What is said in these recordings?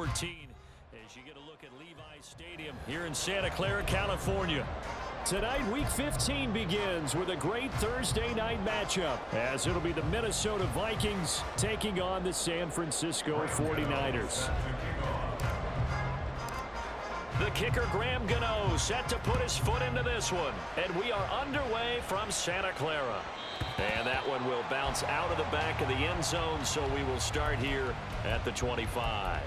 14 as you get a look at Levi Stadium here in Santa Clara, California. Tonight, Week 15 begins with a great Thursday night matchup, as it'll be the Minnesota Vikings taking on the San Francisco 49ers. The kicker, Graham Gano, set to put his foot into this one. And we are underway from Santa Clara. And that one will bounce out of the back of the end zone, so we will start here at the 25.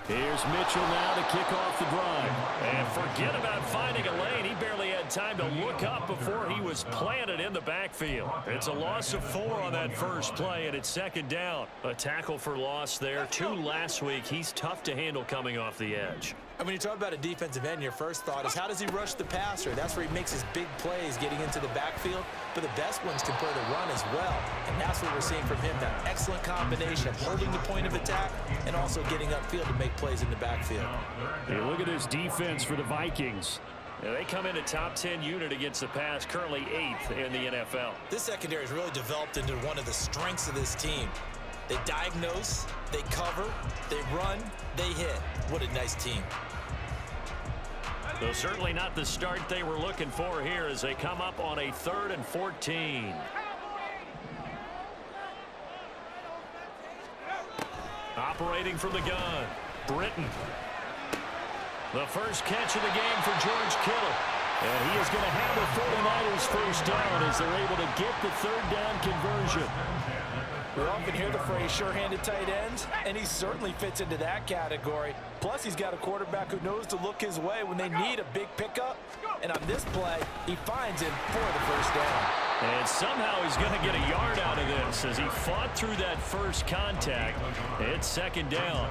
Here's Mitchell now to kick off the drive. And forget about finding a lane. He barely had time to look up before he was planted in the backfield. It's a loss of 4 on that first play, and it's second down. A tackle for loss there. 2 last week. He's tough to handle coming off the edge. And when you talk about a defensive end, your first thought is, how does he rush the passer? That's where he makes his big plays getting into the backfield. But the best ones can play the run as well. And that's what we're seeing from him, that excellent combination of holding the point of attack and also getting upfield to make plays in the backfield. Hey, look at this defense for the Vikings. Yeah, they come in a top 10 unit against the pass, currently 8th in the NFL. This secondary has really developed into one of the strengths of this team. They diagnose, they cover, they run, they hit. What a nice team. Though certainly not the start they were looking for here as they come up on a 3rd and 14. Operating from the gun, Britton. The first catch of the game for George Kittle. And he is going to have the 49ers first down as they're able to get the 3rd down conversion. We often hear the phrase sure-handed tight ends, and he certainly fits into that category. Plus, he's got a quarterback who knows to look his way when they need a big pickup. And on this play, he finds him for the first down. And somehow he's going to get a yard out of this as he fought through that first contact. It's second down.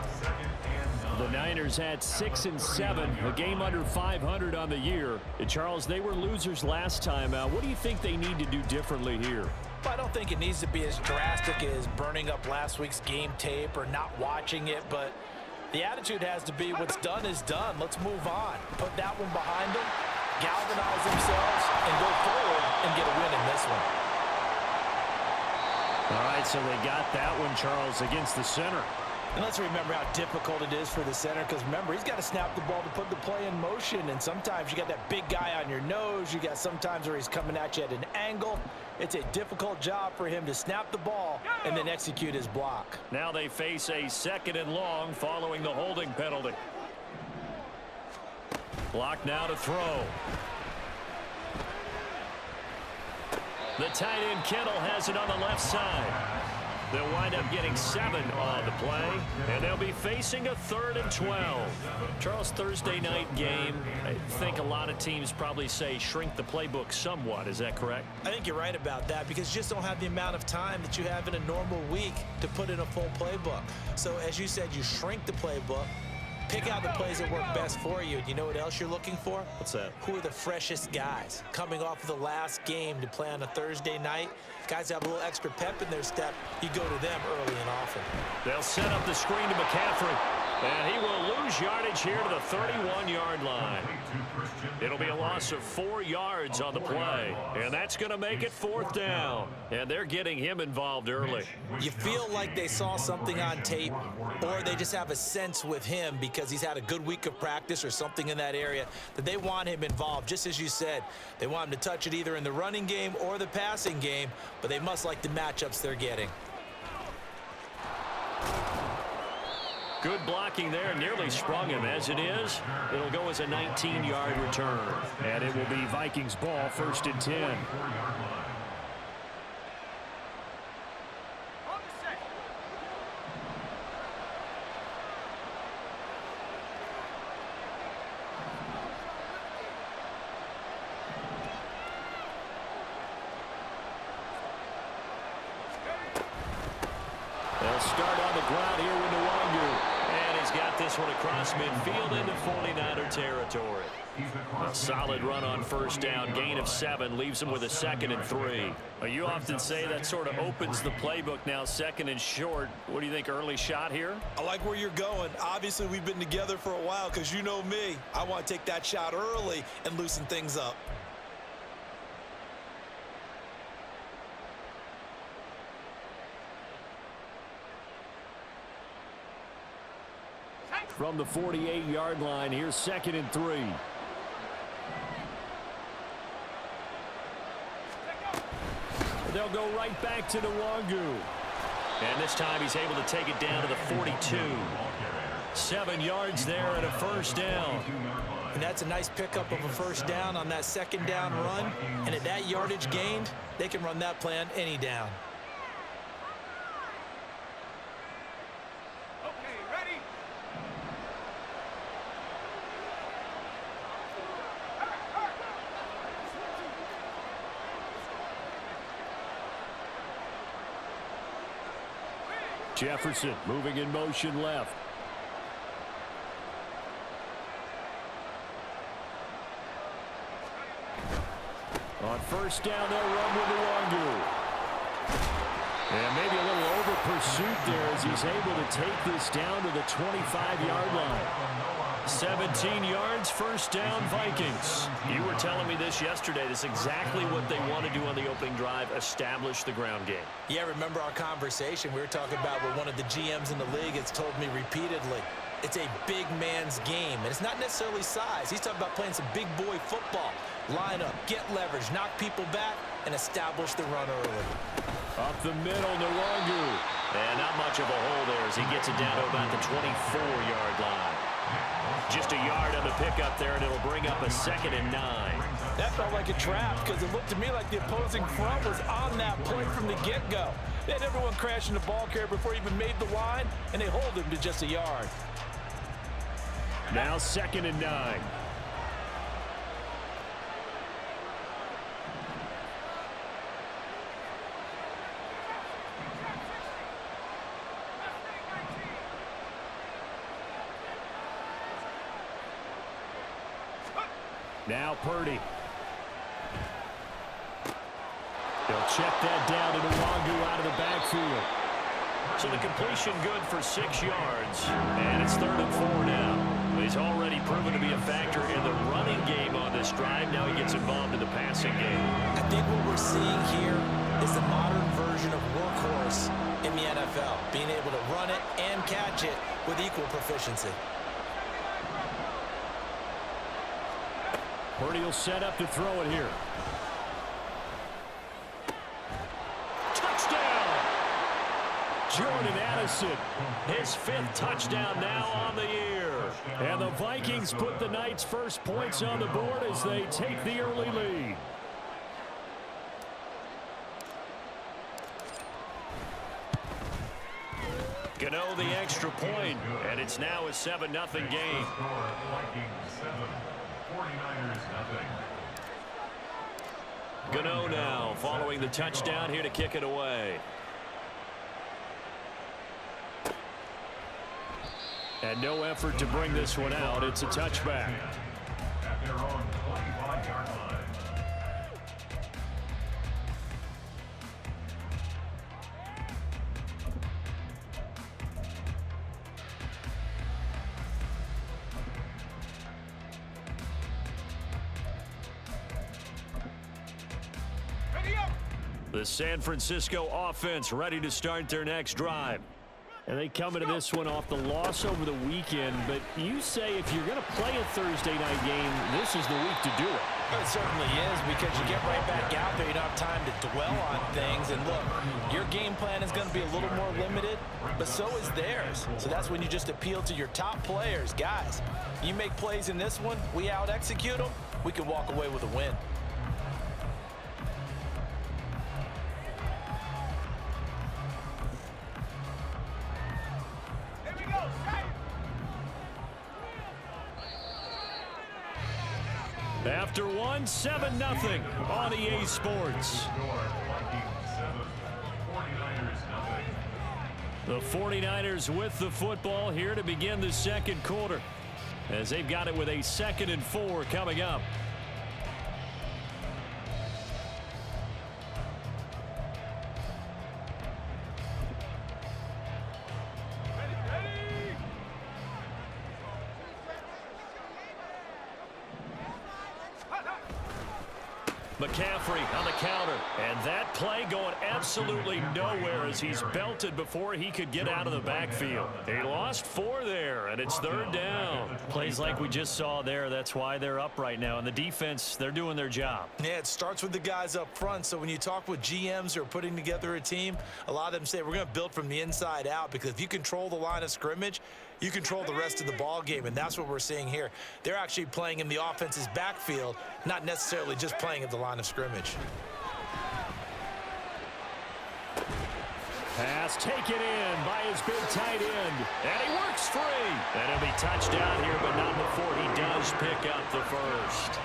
The Niners had 6 and 7, a game under 500 on the year. And Charles, they were losers last time out. What do you think they need to do differently here? I don't think it needs to be as drastic as burning up last week's game tape or not watching it, but the attitude has to be what's done is done. Let's move on. Put that one behind them, galvanize themselves, and go forward and get a win in this one. All right, so they got that one, Charles, against the center. And let's remember how difficult it is for the center, because remember, he's got to snap the ball to put the play in motion, and sometimes you got that big guy on your nose. You got sometimes where he's coming at you at an angle. It's a difficult job for him to snap the ball and then execute his block. Now they face a 2nd and long following the holding penalty. Block now to throw. The tight end Kittle has it on the left side. They'll wind up getting 7 on the play, and they'll be facing a 3rd and 12. Charles, Thursday night game, I think a lot of teams probably say shrink the playbook somewhat. Is that correct? I think you're right about that, because you just don't have the amount of time that you have in a normal week to put in a full playbook. So as you said, you shrink the playbook, pick out the plays that work best for you. And you know what else you're looking for? What's that? Who are the freshest guys coming off of the last game to play on a Thursday night? Guys have a little extra pep in their step. You go to them early and often. They'll set up the screen to McCaffrey. And he will lose yardage here to the 31-yard line. It'll be a loss of 4 yards on the play. And that's going to make it 4th down. And they're getting him involved early. You feel like they saw something on tape, or they just have a sense with him because he's had a good week of practice or something in that area that they want him involved. Just as you said, they want him to touch it either in the running game or the passing game, but they must like the matchups they're getting. Good blocking there, nearly sprung him. As it is, it'll go as a 19-yard return. And it will be Vikings ball, 1st and 10. They'll start on the ground here with Nwangu. And he's got this one across midfield into 49er territory. A solid run on first down. Gain of 7 leaves him with a 2nd and 3. You often say that sort of opens the playbook now, 2nd and short. What do you think, early shot here? I like where you're going. Obviously, we've been together for a while because you know me. I want to take that shot early and loosen things up. From the 48-yard line, here's 2nd and 3. They'll go right back to Nwangu. And this time he's able to take it down to the 42. 7 yards there and a first down. And that's a nice pickup of a first down on that 2nd down run. And at that yardage gained, they can run that play on any down. Jefferson moving in motion left. On first down, they'll run with Nwangu. And maybe a little over pursuit there as he's able to take this down to the 25-yard line. 17 yards, first down, Vikings. You were telling me this yesterday. This is exactly what they want to do on the opening drive, establish the ground game. Yeah, remember our conversation? We were talking about what one of the GMs in the league has told me repeatedly. It's a big man's game, and it's not necessarily size. He's talking about playing some big boy football. Line up, get leverage, knock people back, and establish the run early. Up the middle, Nwangu. And not much of a hole there as he gets it down to about the 24-yard line. Just a yard on the pickup there, and it'll bring up a 2nd and 9. That felt like a trap because it looked to me like the opposing front was on that play from the get-go. They had everyone crashing the ball carrier before he even made the line, and they hold him to just a yard. Now 2nd and 9. Now Purdy. They'll check that down to Nwangu out of the backfield. So the completion good for 6 yards. And it's 3rd and 4 now. He's already proven to be a factor in the running game on this drive. Now he gets involved in the passing game. I think what we're seeing here is the modern version of workhorse in the NFL. Being able to run it and catch it with equal proficiency. Purdy will set up to throw it here. Touchdown! Jordan Addison, his 5th touchdown now on the year. And the Vikings put the Knights' first points on the board as they take the early lead. Gano the extra point, and it's now a 7-0 game. Gano now following the touchdown here to kick it away. And no effort to bring this one out. It's a touchback. At their own 25-yard line. The San Francisco offense ready to start their next drive. And they come into this one off the loss over the weekend. But you say if you're going to play a Thursday night game, this is the week to do it. It certainly is, because you get right back out there. You don't have time to dwell on things. And look, your game plan is going to be a little more limited, but so is theirs. So that's when you just appeal to your top players. Guys, you make plays in this one, we out-execute them, we can walk away with a win. After one, 7-0 on EA Sports. The 49ers with the football here to begin the second quarter, as they've got it with a 2nd and 4 coming up. McCaffrey on the counter, and that play going absolutely nowhere as he's belted before he could get out of the backfield. He lost 4 there, and it's 3rd down. Plays like we just saw there, that's why they're up right now. And the defense, they're doing their job. Yeah, it starts with the guys up front. So when you talk with GMs who are putting together a team, a lot of them say we're going to build from the inside out, because if you control the line of scrimmage, you control the rest of the ball game, and that's what we're seeing here. They're actually playing in the offense's backfield, not necessarily just playing at the line of scrimmage. Pass taken in by his big tight end, and he works free. And he'll be touchdown here, but not before he does pick up the first.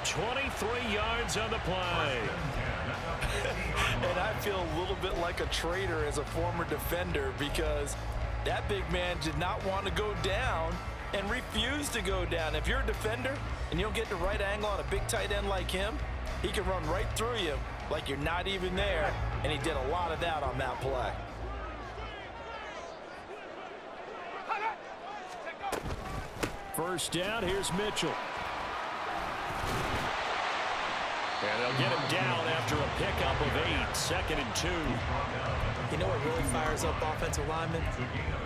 23 yards on the play. And I feel a little bit like a traitor as a former defender, because that big man did not want to go down and refused to go down. If you're a defender and you don't get the right angle on a big tight end like him, he can run right through you like you're not even there, and he did a lot of that on that play. First down, here's Mitchell. And they'll get him down after a pickup of 8, 2nd and 2. You know what really fires up offensive linemen?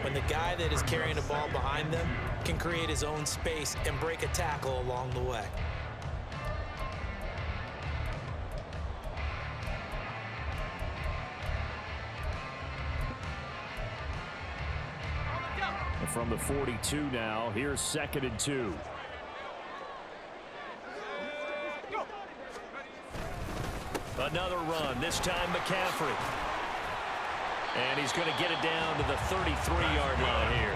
When the guy that is carrying the ball behind them can create his own space and break a tackle along the way. From the 42 now, here's 2nd and 2. Another run, this time McCaffrey. And he's going to get it down to the 33-yard line here.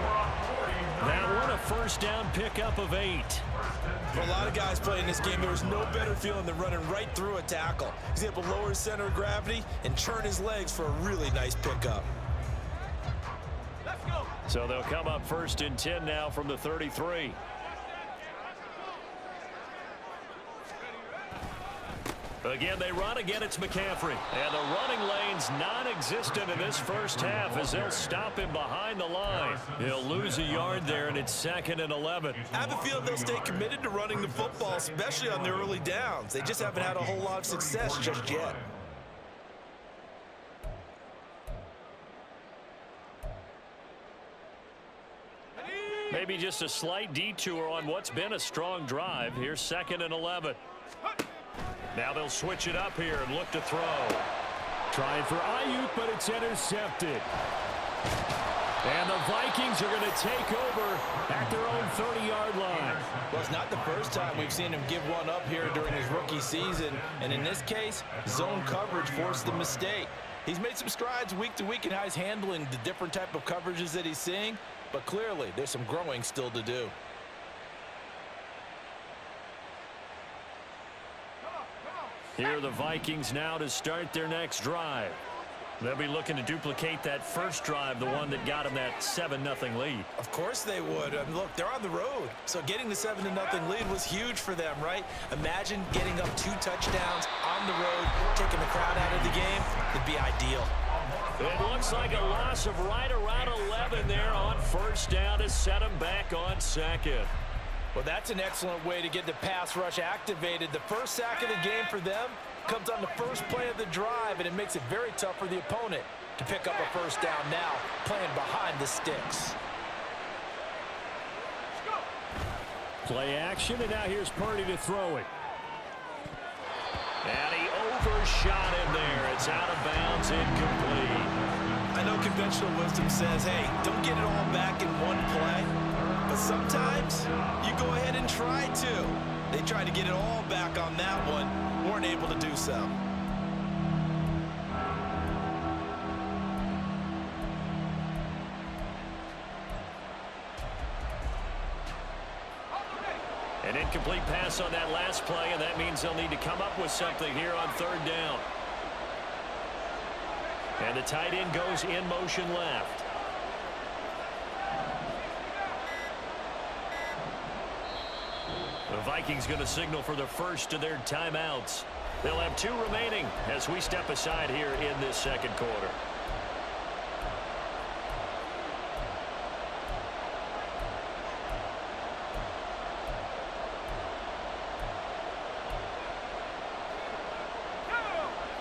That one, a first down pickup of 8. For a lot of guys playing this game, there was no better feeling than running right through a tackle. He's able to lower his center of gravity and turn his legs for a really nice pickup. So they'll come up 1st and 10 now from the 33. Again, they run. Again, it's McCaffrey. And the running lane's non-existent in this first half as they'll stop him behind the line. He'll lose a yard there, and it's 2nd and 11. I have a feeling they'll stay committed to running the football, especially on their early downs. They just haven't had a whole lot of success just yet. Maybe just a slight detour on what's been a strong drive. Here's 2nd and 11. Now they'll switch it up here and look to throw. Trying for Ayuk, but it's intercepted. And the Vikings are going to take over at their own 30-yard line. Well, it's not the first time we've seen him give one up here during his rookie season. And in this case, zone coverage forced the mistake. He's made some strides week to week in how he's handling the different type of coverages that he's seeing. But clearly, there's some growing still to do. Here are the Vikings now to start their next drive. They'll be looking to duplicate that first drive, the one that got them that 7-0 lead. Of course they would. I mean, look, they're on the road. So getting the 7-0 lead was huge for them, right? Imagine getting up 2 touchdowns on the road, taking the crowd out of the game. It'd be ideal. It looks like a loss of right around 11 there on first down to set them back on 2nd. Well, that's an excellent way to get the pass rush activated. The first sack of the game for them comes on the first play of the drive, and it makes it very tough for the opponent to pick up a first down now, playing behind the sticks. Play action, and now here's Purdy to throw it. And he overshot him there. It's out of bounds, incomplete. I know conventional wisdom says, hey, don't get it all back in one play. But sometimes you go ahead and try to. They tried to get it all back on that one, weren't able to do so. An incomplete pass on that last play, and that means they'll need to come up with something here on 3rd down. And the tight end goes in motion left. Vikings going to signal for the first of their timeouts. They'll have 2 remaining as we step aside here in this second quarter.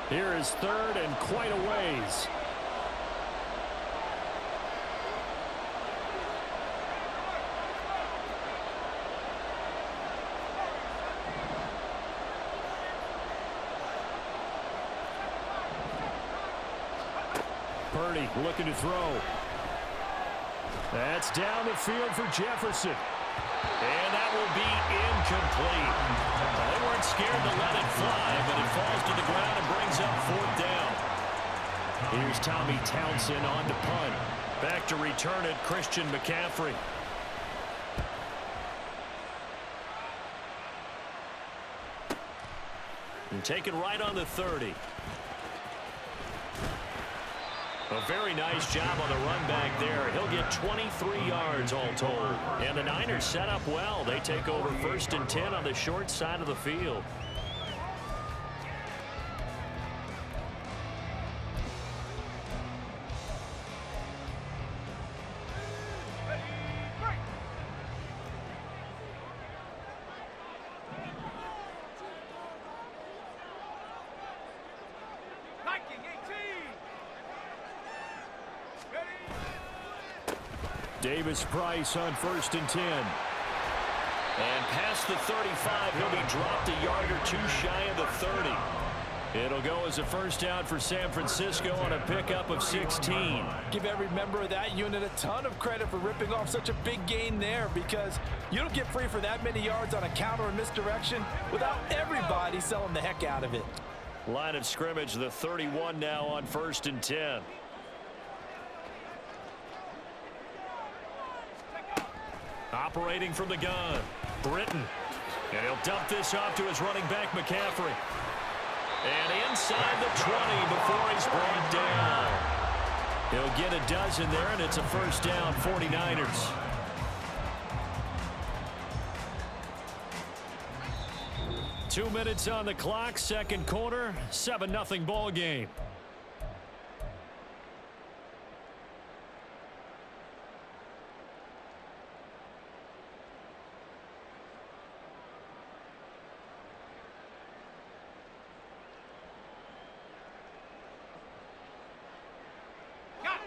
Here is 3rd and quite a ways. Purdy looking to throw. That's down the field for Jefferson. And that will be incomplete. They weren't scared to let it fly, but it falls to the ground and brings up 4th down. Here's Tommy Townsend on to punt. Back to return it, Christian McCaffrey. And taken right on the 30. A very nice job on the run back there. He'll get 23 yards all told. And the Niners set up well. They take over 1st and 10 on the short side of the field. Davis Price on 1st and 10. And past the 35, he'll be dropped a yard or 2 shy of the 30. It'll go as a first down for San Francisco on a pickup of 16. Give every member of that unit a ton of credit for ripping off such a big gain there, because you don't get free for that many yards on a counter or misdirection without everybody selling the heck out of it. Line of scrimmage, the 31 now on 1st and 10. Operating from the gun, Britton. And he'll dump this off to his running back, McCaffrey. And inside the 20 before he's brought down. He'll get a dozen there, and it's a first down, 49ers. Two minutes on the clock, second quarter, 7-0 ball game.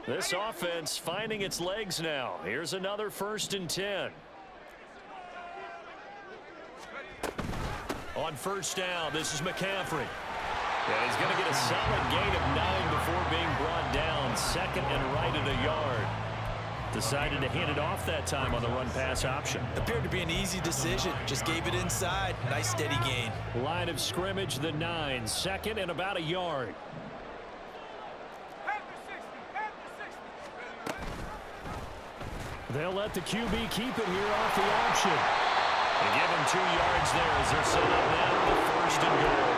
This offense finding its legs now. Here's another 1st and 10. On first down, this is McCaffrey. And he's going to get a solid gain of 9 before being brought down. 2nd and right at a yard. Decided to hand it off that time on the run-pass option. Appeared to be an easy decision. Just gave it inside. Nice steady gain. Line of scrimmage, the 9. 2nd and about a yard. They'll let the QB keep it here off the option. They give him 2 yards there as they're set up now for 1st and goal.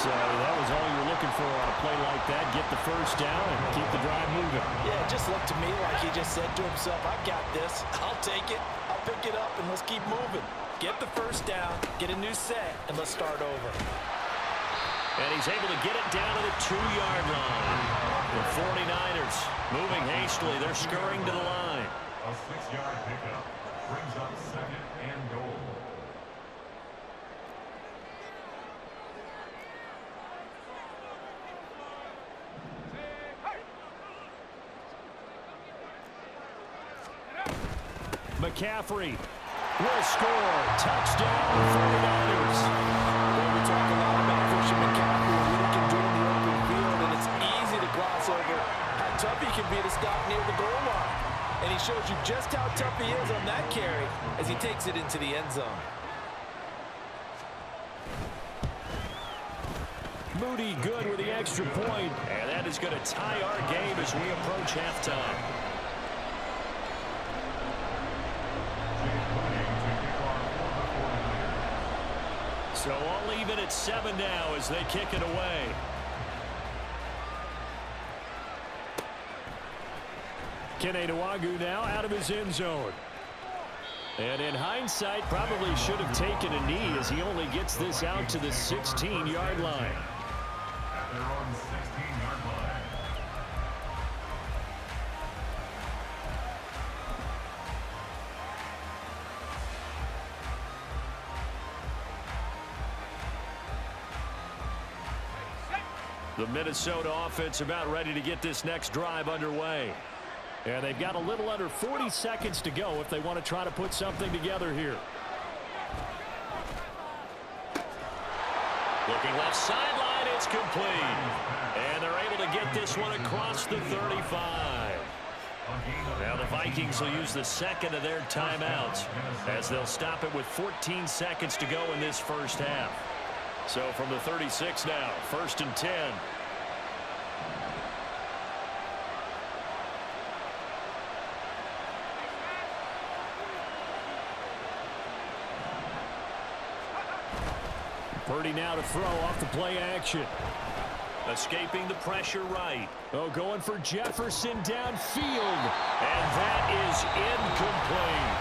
So that was all you were looking for on a play like that. Get the first down and keep the drive moving. Yeah, it just looked to me like he just said to himself, I got this. I'll take it. I'll pick it up, and let's keep moving. Get the first down, get a new set, and let's start over. And he's able to get it down to the 2-yard line. The 49ers moving hastily. They're scurrying to the line. A 6-yard pickup brings up 2nd and goal. McCaffrey will score. Touchdown, 49ers. Well, we talk a lot about Christian McCaffrey and what he can do in the open field, and it's easy to gloss over how tough he can be to stop near the goal line. And he shows you just how tough he is on that carry as he takes it into the end zone. Moody good with the extra point. And that is going to tie our game as we approach halftime. So all even at 7 now as they kick it away. Kene Nwagu now out of his end zone. And in hindsight, probably should have taken a knee as he only gets this out to the 16-yard line. At their own 16-yard line. The Minnesota offense about ready to get this next drive underway. And they've got a little under 40 seconds to go if they want to try to put something together here. Looking left sideline, it's complete. And they're able to get this one across the 35. Now the Vikings will use the second of their timeouts as they'll stop it with 14 seconds to go in this first half. So from the 36 now, 1st and 10. Purdy now to throw off the play action. Escaping the pressure right. Oh, going for Jefferson downfield. And that is incomplete.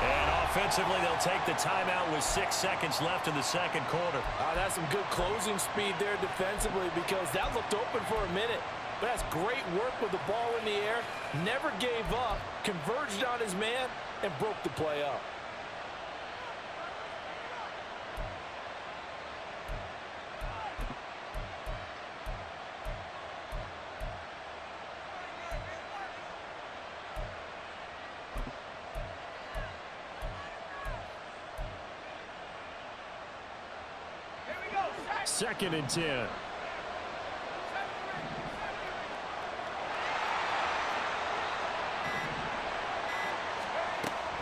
And offensively, they'll take the timeout with 6 seconds left in the second quarter. That's some good closing speed there defensively because that looked open for a minute. But that's great work with the ball in the air. Never gave up, converged on his man, and broke the play up. Second and 10.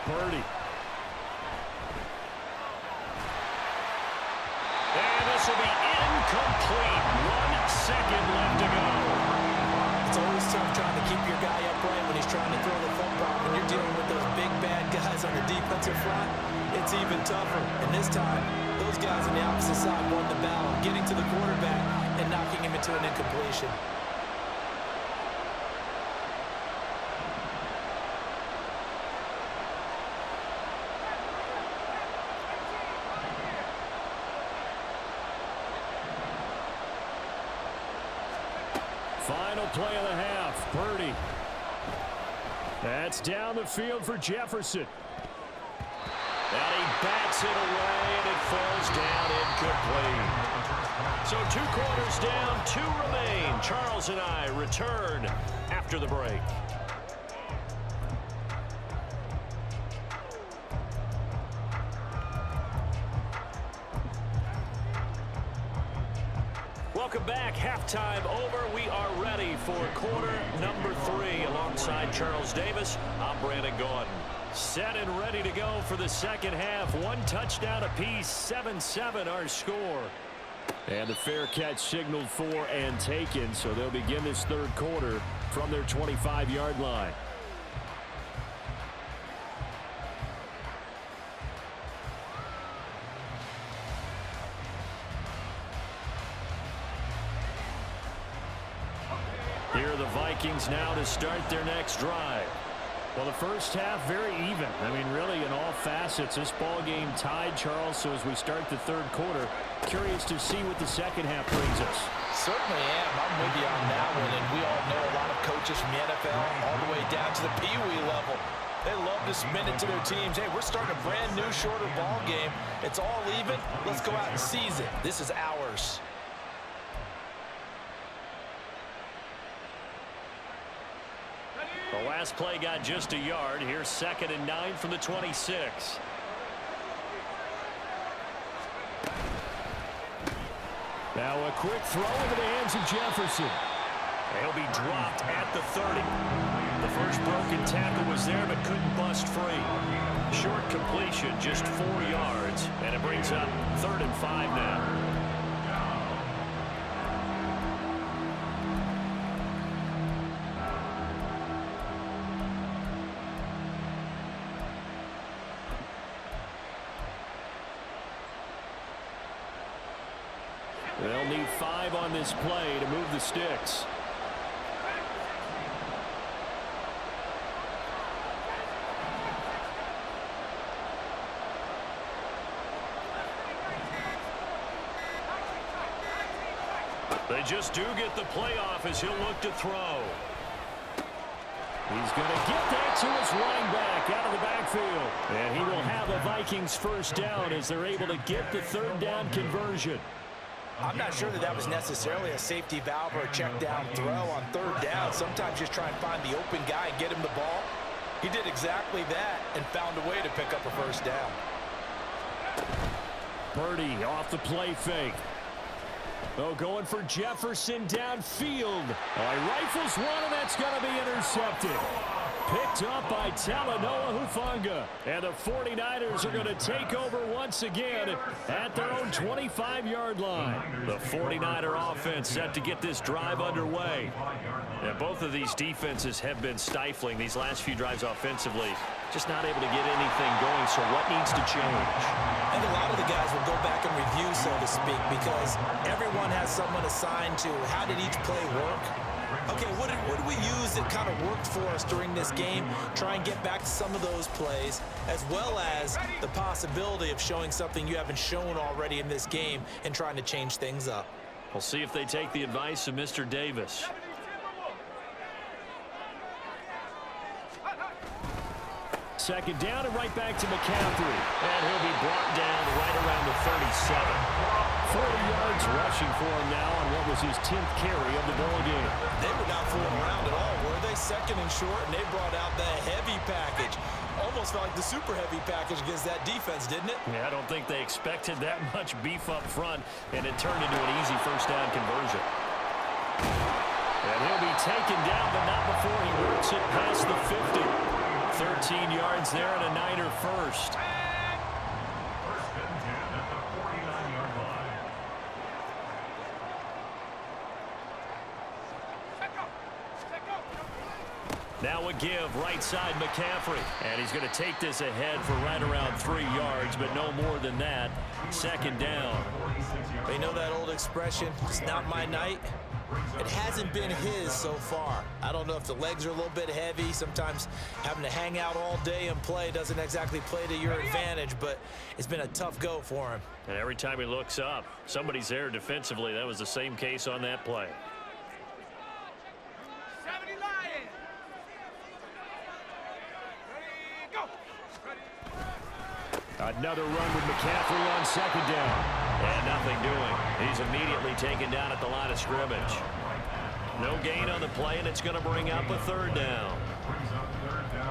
Purdy. And this will be incomplete. 1 second left to go. It's always tough trying to keep your guy upright when he's trying to throw the football. When you're dealing with those big bad guys on the defensive front, it's even tougher. And this time, those guys on the opposite side won the battle, getting to the quarterback and knocking him into an incompletion. Final play of the half. Purdy. That's down the field for Jefferson. And he bats it away, and it falls down incomplete. So 2 quarters down, 2 remain. Charles and I return after the break. Welcome back. Halftime over. We are ready for quarter number 3 alongside Charles Davis. I'm Brandon Gordon. Set and ready to go for the second half. 1 touchdown apiece, 7-7 our score. And the fair catch signaled for and taken, so they'll begin this third quarter from their 25-yard line. Here are the Vikings now to start their next drive. Well, the first half, very even. I mean, really, in all facets, this ball game tied, Charles. So as we start the third quarter, curious to see what the second half brings us. Certainly am. I'm with you on that one. And we all know a lot of coaches from the NFL all the way down to the Pee-wee level. They love to submit it to their teams. Hey, we're starting a brand new, shorter ball game. It's all even. Let's go out and seize it. This is ours. The last play got just a yard. Here's 2nd and 9 from the 26. Now a quick throw into the hands of Jefferson. He'll be dropped at the 30. The first broken tackle was there but couldn't bust free. Short completion, just 4 yards, and it brings up 3rd and 5 now. They'll need 5 on this play to move the sticks. They just do get the playoff as he'll look to throw. He's going to get that to his running back out of the backfield. And he will have a Vikings first down as they're able to get the third down conversion. I'm not sure that was necessarily a safety valve or a check down throw on third down. Sometimes just try and find the open guy and get him the ball. He did exactly that and found a way to pick up a first down. Purdy off the play fake. Oh, going for Jefferson downfield. Oh, he rifles one, and that's going to be intercepted. Picked up by Talanoa Hufanga. And the 49ers are going to take over once again at their own 25-yard line. The 49er offense set to get this drive underway. Yeah, both of these defenses have been stifling these last few drives offensively. Just not able to get anything going, so what needs to change? I think a lot of the guys will go back and review, so to speak, because everyone has someone assigned to how did each play work. Okay, what did we use that kind of worked for us during this game? Try and get back to some of those plays, as well as the possibility of showing something you haven't shown already in this game and trying to change things up. We'll see if they take the advice of Mr. Davis. Second down and right back to McCaffrey. And he'll be brought down right around the 37. 40 yards rushing for him now on what was his 10th carry of the ball game. They were not fooling around at all, were they? Second and short, and they brought out the heavy package. Almost felt like the super heavy package against that defense, didn't it? Yeah, I don't think they expected that much beef up front, and it turned into an easy first down conversion. And he'll be taken down, but not before he works it past the 50. 13 yards there and a Niner first. First and 10 at the 49-yard line. Now a give right side McCaffrey. And he's going to take this ahead for right around 3 yards, but no more than that. Second down. They know that old expression, it's not my night. It hasn't been his so far. I don't know if the legs are a little bit heavy. Sometimes having to hang out all day and play doesn't exactly play to your advantage, but it's been a tough go for him. And every time he looks up, somebody's there defensively. That was the same case on that play. Another run with McCaffrey on second down. And nothing doing. He's immediately taken down at the line of scrimmage. No gain on the play, and it's going to bring up a third down.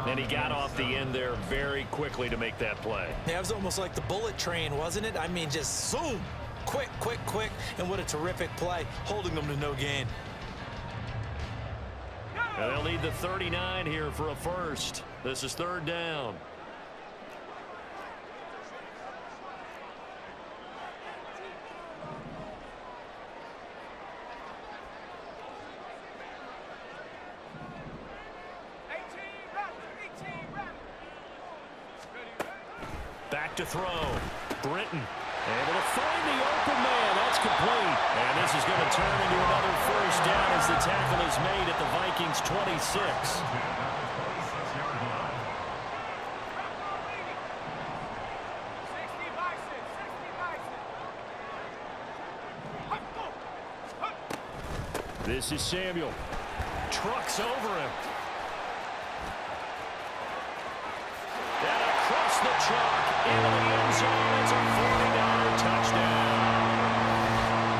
And he got off the end there very quickly to make that play. Yeah, it was almost like the bullet train, wasn't it? I mean, just zoom. Quick, quick, quick. And what a terrific play, holding them to no gain. And they'll need the 39 here for a first. This is third down. Back to throw. Britton able to find the open man. That's complete. And this is going to turn into another first down as the tackle is made at the Vikings 26. This is Samuel. Trucks over him. And across the chalk into the end zone. It's a 49er touchdown.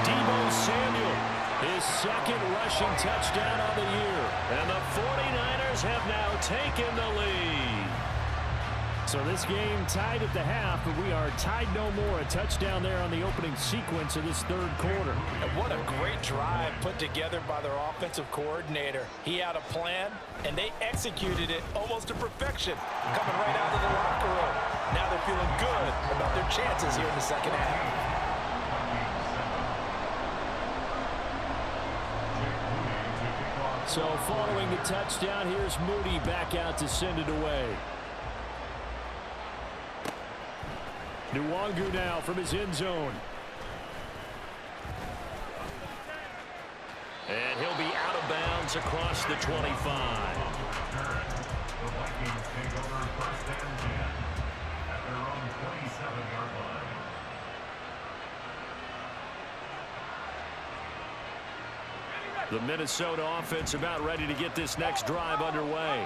Deebo Samuel, his second rushing touchdown of the year. And the 49ers have now taken the lead. So this game tied at the half, but we are tied no more. A touchdown there on the opening sequence of this third quarter. And what a great drive put together by their offensive coordinator. He had a plan, and they executed it almost to perfection, coming right out of the locker room. Now they're feeling good about their chances here in the second half. So following the touchdown, here's Moody back out to send it away. Nwangu now from his end zone. And he'll be out of bounds across the 25. The Vikings take over first and 10 at their own 27-yard line. The Minnesota offense about ready to get this next drive underway.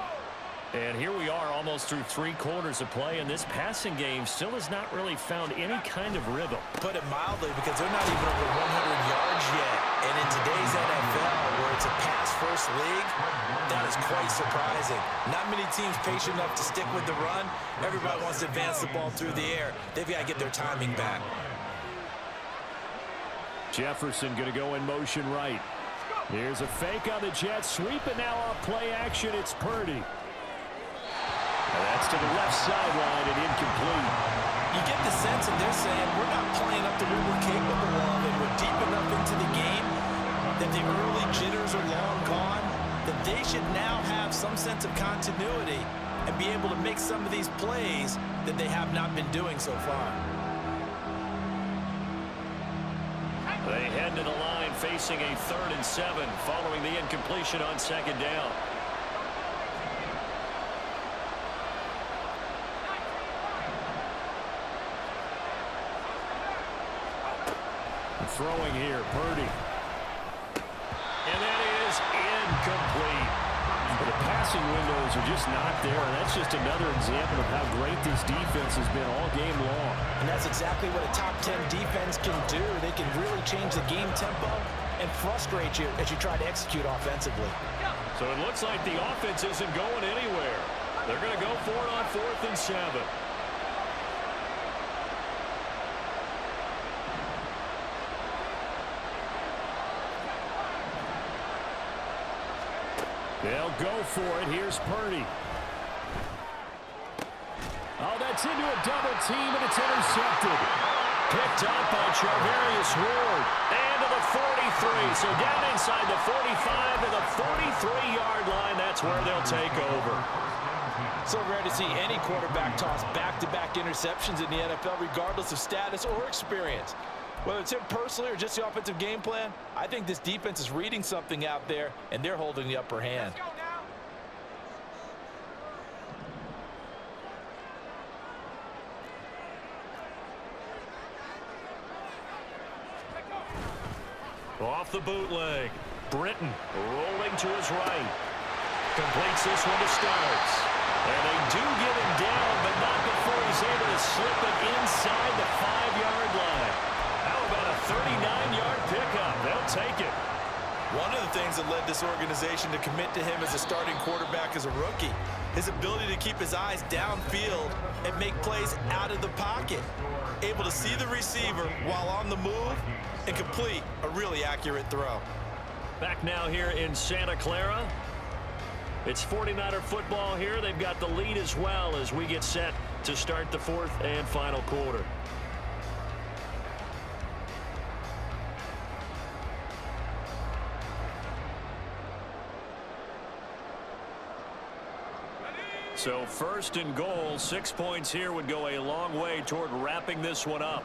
And here we are almost through 3 quarters of play, and this passing game still has not really found any kind of rhythm. Put it mildly, because they're not even over 100 yards yet. And in today's NFL, where it's a pass-first league, that is quite surprising. Not many teams patient enough to stick with the run. Everybody wants to advance the ball through the air. They've got to get their timing back. Jefferson going to go in motion right. Here's a fake on the Jets. Sweep, and now off play action, it's Purdy. And that's to the left sideline and incomplete. You get the sense that they're saying we're not playing up to what we're capable of, and we're deep enough into the game that the early jitters are long gone, that they should now have some sense of continuity and be able to make some of these plays that they have not been doing so far. They head to the line facing a 3rd and 7 following the incompletion on 2nd down. Throwing here, Purdy. And that is incomplete. The passing windows are just not there, and that's just another example of how great this defense has been all game long. And that's exactly what a top 10 defense can do. They can really change the game tempo and frustrate you as you try to execute offensively. So it looks like the offense isn't going anywhere. They're going to go for it on 4th and 7. They'll go for it. Here's Purdy. Oh, that's into a double team, and it's intercepted. Picked up by Charvarius Ward. And to the 43. So down inside the 45 to the 43-yard line. That's where they'll take over. So rare to see any quarterback toss back-to-back interceptions in the NFL, regardless of status or experience. Whether it's him personally or just the offensive game plan, I think this defense is reading something out there, and they're holding the upper hand. Off the bootleg. Britton rolling to his right. Completes this one to Starks. And they do get him down, but not before he's able to slip it inside the 5-yard line. How about a 39-yard pickup? They'll take it. One of the things that led this organization to commit to him as a starting quarterback as a rookie, his ability to keep his eyes downfield and make plays out of the pocket. Able to see the receiver while on the move and complete a really accurate throw. Back now here in Santa Clara. It's 49er football here. They've got the lead as well as we get set to start the 4th and final quarter. So 1st and goal, 6 points here would go a long way toward wrapping this one up.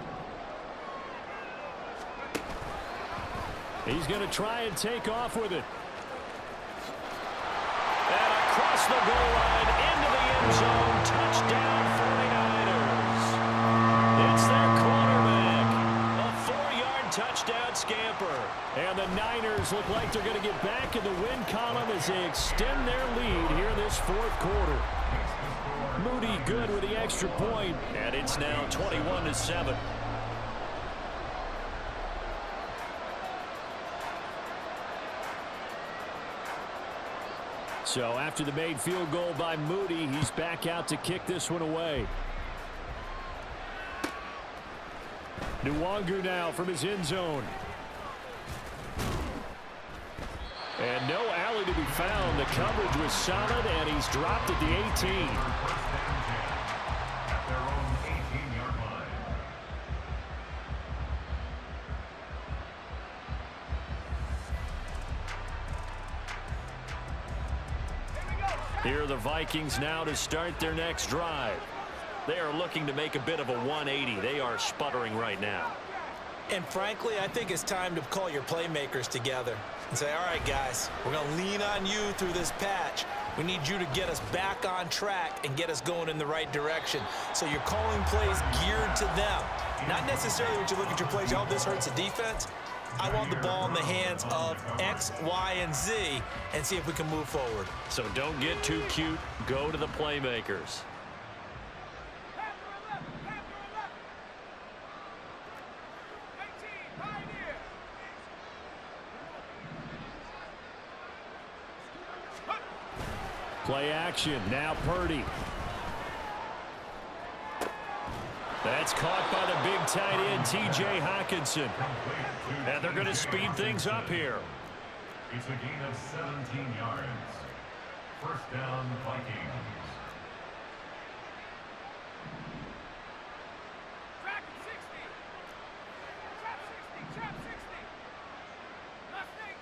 He's going to try and take off with it. And across the goal line, into the end zone, touchdown 49ers. It's their quarterback. A 4-yard touchdown scamper. And the Niners look like they're going to get back in the win column as they extend their lead here in this 4th quarter. Moody good with the extra point, and it's now 21-7. So after the made field goal by Moody, he's back out to kick this one away. Nwangu now from his end zone. And no alley to be found. The coverage was solid, and he's dropped at the 18. At their own 18-yard line. Here are the Vikings now to start their next drive. They are looking to make a bit of a 180. They are sputtering right now. And frankly, I think it's time to call your playmakers together and say, all right, guys, we're going to lean on you through this patch. We need you to get us back on track and get us going in the right direction. So you're calling plays geared to them. Not necessarily when you look at your plays, oh, this hurts the defense. I want the ball in the hands of X, Y, and Z and see if we can move forward. So don't get too cute. Go to the playmakers. Play action. Now Purdy. That's caught by the big tight end, T.J. Hockenson. And they're going to speed things up here. It's a gain of 17 yards. First down, Vikings. Trap 60. Trap 60. Trap 60. Mustang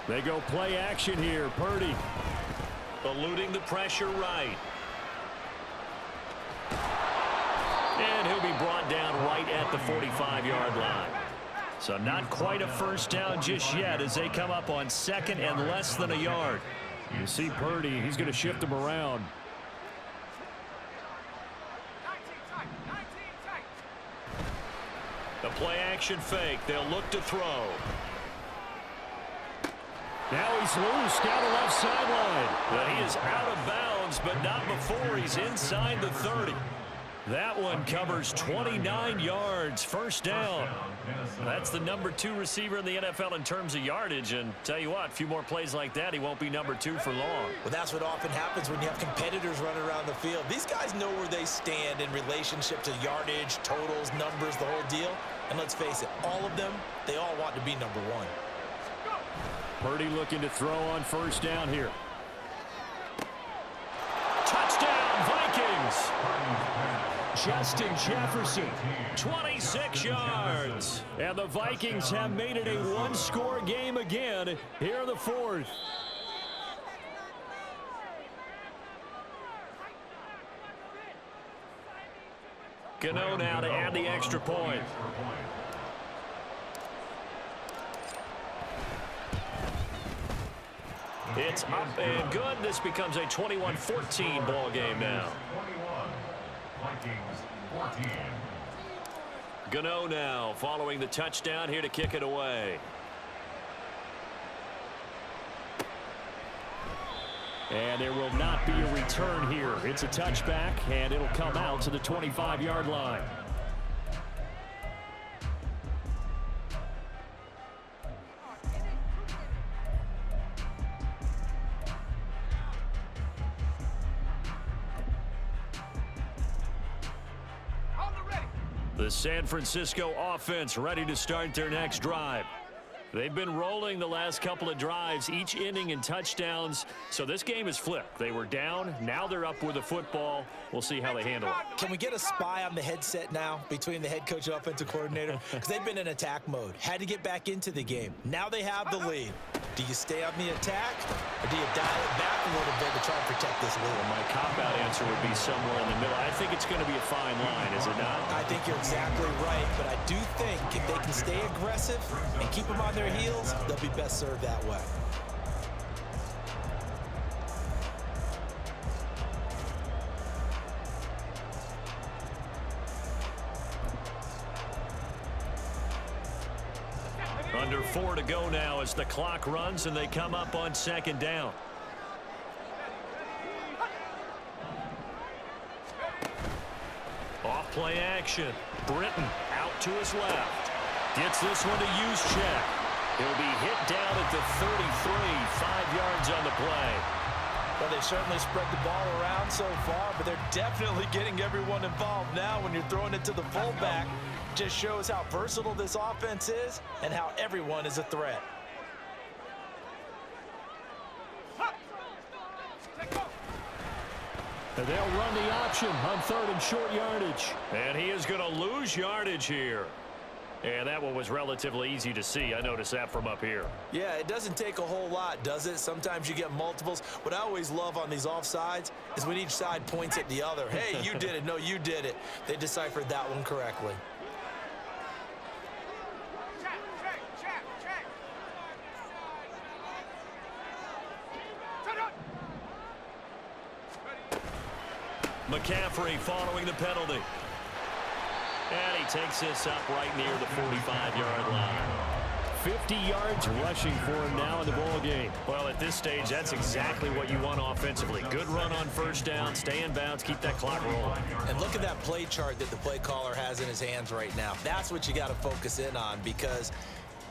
19. They go play action here. Purdy eluding the pressure right. And he'll be brought down right at the 45-yard line. So not quite a first down just yet as they come up on second and less than a yard. You see Purdy, he's going to shift them around. 19 tight. 19 tight. The play action fake. They'll look to throw. Now he's loose down the left sideline. Well, he is out of bounds, but not before he's inside the 30. That one covers 29 yards. First down. That's the number 2 receiver in the NFL in terms of yardage. And tell you what, a few more plays like that, he won't be number 2 for long. Well, that's what often happens when you have competitors running around the field. These guys know where they stand in relationship to yardage, totals, numbers, the whole deal. And let's face it, all of them, they all want to be number 1. Purdy looking to throw on first down here. Touchdown, Vikings! Justin Jefferson, 26 yards. And the Vikings have made it a one-score game again here in the 4th. Gano now to add the extra point. It's up and good. This becomes a 21-14 ball game now. 21. Vikings 14. Gano now following the touchdown here to kick it away. And there will not be a return here. It's a touchback, and it'll come out to the 25-yard line. The San Francisco offense ready to start their next drive. They've been rolling the last couple of drives, each inning in touchdowns. So this game is flipped. They were down. Now they're up with the football. We'll see how they handle it. Can we get a spy on the headset now between the head coach and offensive coordinator? Because they've been in attack mode. Had to get back into the game. Now they have the lead. Do you stay on the attack, or do you dial it back a little bit to try and protect this lead? My cop-out answer would be somewhere in the middle. I think it's going to be a fine line, is it not? I think you're exactly right, but I do think if they can stay aggressive and keep them on their heels, they'll be best served that way. Under 4 to go now as the clock runs and they come up on second down. Off play action. Britton out to his left. Gets this one to Juszczyk. He'll be hit down at the 33, 5 yards on the play. Well, they certainly spread the ball around so far, but they're definitely getting everyone involved now when you're throwing it to the fullback. Just shows how versatile this offense is and how everyone is a threat. And they'll run the option on 3rd and short yardage. And he is going to lose yardage here. And that one was relatively easy to see. I noticed that from up here. Yeah, it doesn't take a whole lot, does it? Sometimes you get multiples. What I always love on these offsides is when each side points at the other. Hey, you did it. No, you did it. They deciphered that one correctly. McCaffrey following the penalty. And he takes this up right near the 45-yard line. 50 yards rushing for him now in the ball game. Well, at this stage, that's exactly what you want offensively. Good run on first down, stay in bounds, keep that clock rolling. And look at that play chart that the play caller has in his hands right now. That's what you got to focus in on, because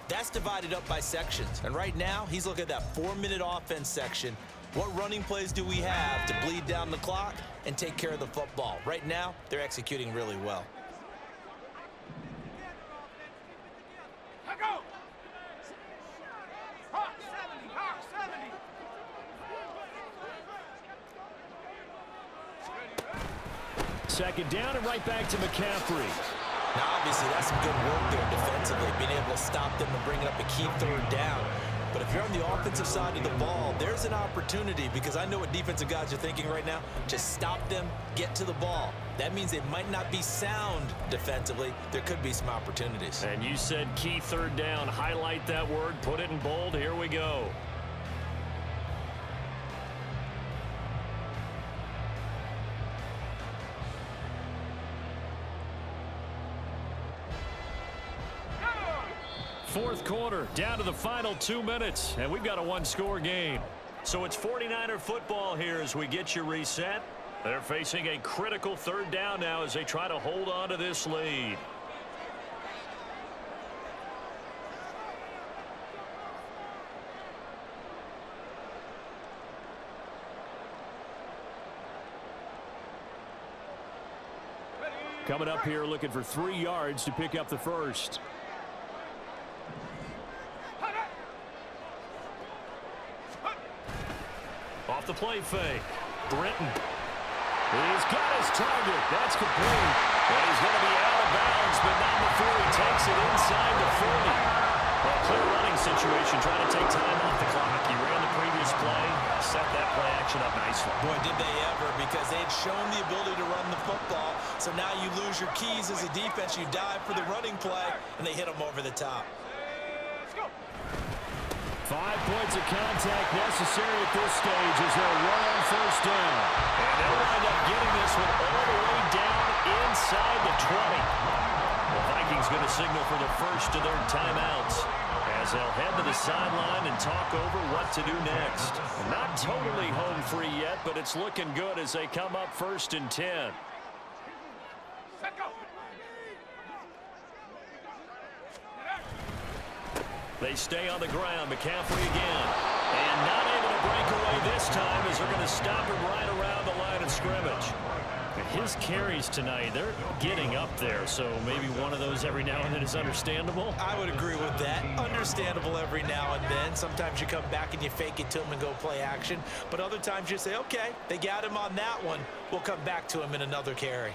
that's divided up by sections. And right now, he's looking at that 4-minute offense section. What running plays do we have to bleed down the clock and take care of the football? Right now, they're executing really well. Second down and right back to McCaffrey. Now, obviously, that's some good work there defensively, being able to stop them and bring it up a key third down. But if you're on the offensive side of the ball, there's an opportunity, because I know what defensive guys are thinking right now. Just stop them, get to the ball. That means they might not be sound defensively. There could be some opportunities. And you said key third down. Highlight that word, put it in bold. Here we go. Fourth quarter, down to the final 2 minutes, and we've got a one-score game. So it's 49er football here as we get you reset. They're facing a critical third down now as they try to hold on to this lead. Coming up here looking for 3 yards to pick up the first. Off the play fake. Britton. He's got his target. That's complete. And he's going to be out of bounds, but not before he takes it inside the 40. Well, clear running situation, trying to take time off the clock. He ran the previous play, set that play action up nicely. Boy, did they ever, because they had shown the ability to run the football. So now you lose your keys as a defense. You dive for the running play, and they hit them over the top. 5 points of contact necessary at this stage as they'll run on first down. And they'll wind up getting this one all the way down inside the 20. The Vikings going to signal for the first of their timeouts as they'll head to the sideline and talk over what to do next. Not totally home free yet, but it's looking good as they come up 1st and 10. They stay on the ground. McCaffrey again. And not able to break away this time as they're going to stop him right around the line of scrimmage. And his carries tonight, they're getting up there, so maybe one of those every now and then is understandable. I would agree with that. Understandable every now and then. Sometimes you come back and you fake it to him and go play action. But other times you say, okay, they got him on that one. We'll come back to him in another carry.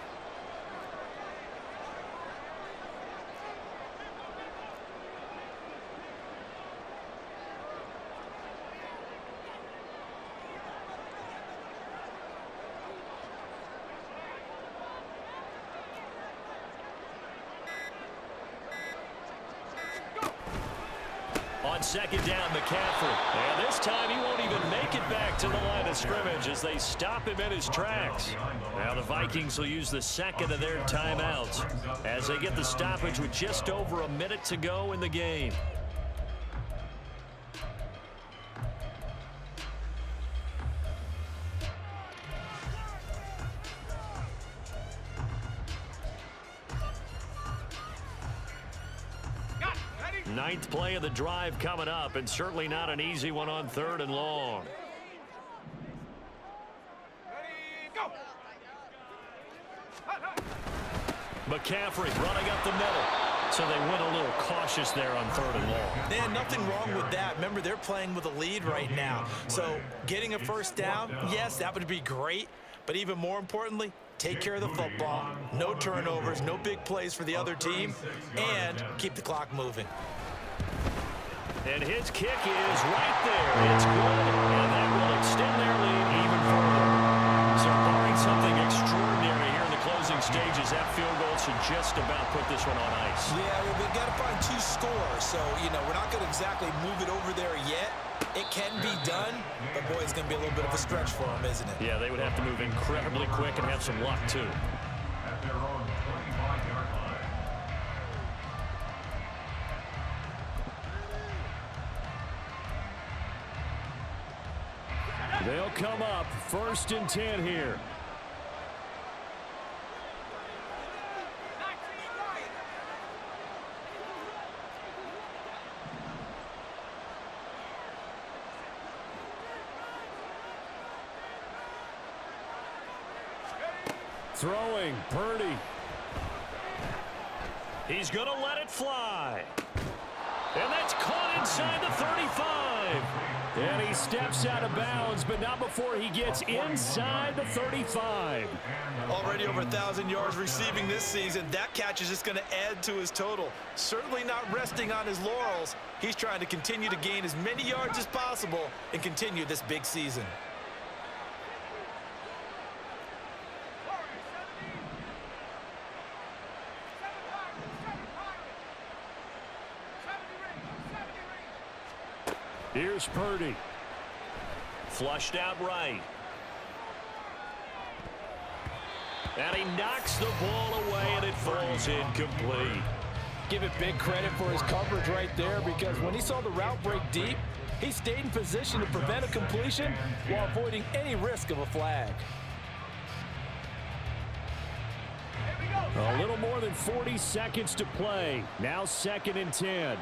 On second down, McCaffrey. And this time he won't even make it back to the line of scrimmage as they stop him in his tracks. Now the Vikings will use the second of their timeouts as they get the stoppage with just over a minute to go in the game. Ninth play of the drive coming up, and certainly not an easy one on 3rd and long. McCaffrey running up the middle. So they went a little cautious there on 3rd and long. Man, nothing wrong with that. Remember, they're playing with a lead right now. So getting a first down, yes, that would be great. But even more importantly, take care of the football. No turnovers, no big plays for the other team, and keep the clock moving. And his kick is right there. It's good, and that will extend their lead even further. So barring something extraordinary here in the closing stages, that field goal should just about put this one on ice. Yeah, we've got to find 2 scores. So, we're not going to exactly move it over there yet. It can be done, but boy, it's going to be a little bit of a stretch for him, isn't it? Yeah, they would have to move incredibly quick and have some luck, too. At their own 25-yard line. They'll come up 1st and 10 here. Throwing, Purdy. He's going to let it fly. And that's caught inside the 35. And he steps out of bounds, but not before he gets inside the 35. Already over 1,000 yards receiving this season. That catch is just going to add to his total. Certainly not resting on his laurels. He's trying to continue to gain as many yards as possible and continue this big season. Here's Purdy. Flushed out right. And he knocks the ball away, and it falls incomplete. Give it big credit for his coverage right there, because when he saw the route break deep, he stayed in position to prevent a completion while avoiding any risk of a flag. A little more than 40 seconds to play. Now 2nd and 10.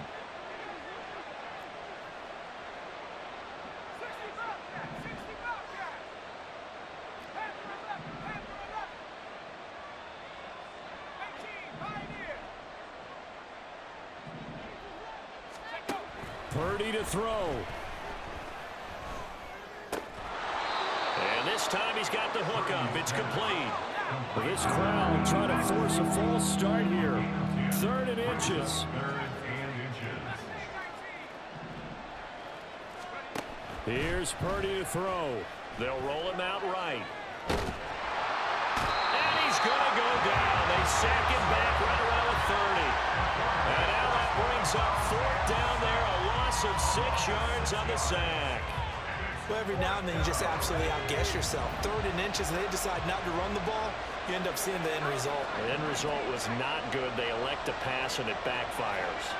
Purdy to throw. And this time he's got the hook up. It's complete. Well, this crowd trying to force a false start here. 3rd and inches. Here's Purdy to throw. They'll roll him out right. And he's going to go down. They sack him back right around the 30. And now that brings up 4th down there. A loss of 6 yards on the sack. Well, every now and then you just absolutely outguess yourself. 3rd and inches, and they decide not to run the ball. You end up seeing the end result. The end result was not good. They elect to pass, and it backfires.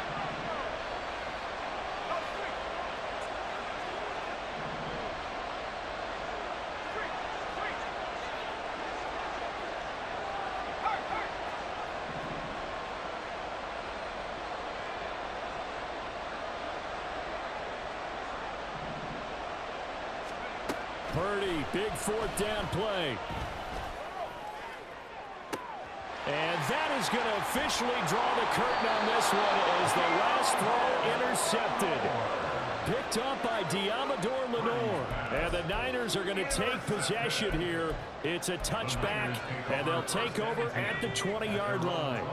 Purdy, big 4th down play. And that is going to officially draw the curtain on this one as the last throw intercepted. Picked up by Diamador Lenore. And the Niners are going to take possession here. It's a touchback, and they'll take over at the 20-yard line.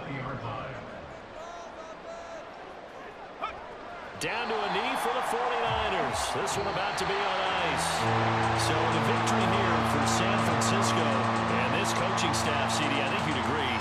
Down to a knee for the 49ers. This one about to be on ice. So the victory here for San Francisco. And this coaching staff, CD, I think you'd agree,